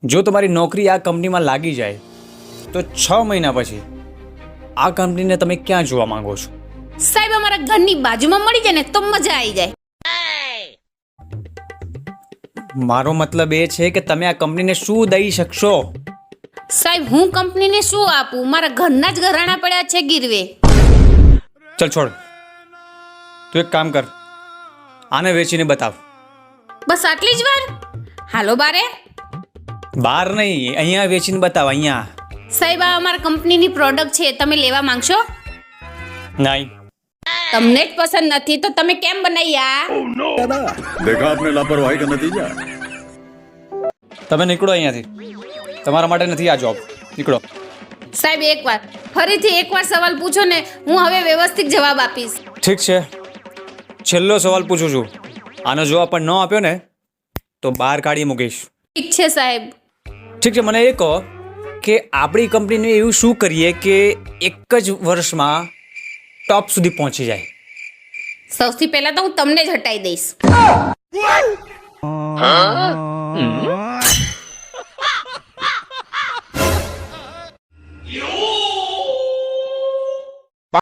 જો તમારી નોકરી આ કંપનીમાં લાગી જાય તો 6 મહિના પછી આ કંપનીને તમે ક્યાં જોવા માંગો છો? સાહેબ અમારા ઘરની બાજુમાં મળી જાય ને તો મજા આવી જાય. મારો મતલબ એ છે કે તમે આ કંપનીને શું દઈ શકશો? સાહેબ હું કંપનીને શું આપું? મારા ઘરના જ ઘરાણા પડ્યા છે ગીરવે. ચલ છોડ, તું એક કામ કર, આને વેચીને બતાવ. બસ આટલી જ વાર? હાલો બારે. બહાર નહીં, અહીંયા વેચીને બતાવ. અહીંયા સાહેબ આ અમારા કંપનીની પ્રોડક્ટ છે, તમે લેવા માંગશો? નહીં. તમને જ પસંદ નથી તો તમે કેમ બનાવી આ? देखा आपने लापरवाही का नतीजा. તમે નીકળો અહીંયાથી, તમારા માટે નથી આ જોબ. નીકળો. સાહેબ એકવાર ફરીથી એકવાર સવાલ પૂછો ને હું હવે વ્યવસ્થિત જવાબ આપીશ. ઠીક છે, છેલ્લો સવાલ પૂછું છું. આનો જવાબ પણ ન આપ્યો ને તો બહાર કાઢી મૂકીશ. ઠીક છે સાહેબ. ઠીક છે, મને એ કહો કે આપણી કંપનીને એવું શું કરીએ કે એક જ વર્ષમાં ટોપ સુધી પહોંચી જાય? સૌથી પહેલા તો હું તમને જ હટાવી દઈશ.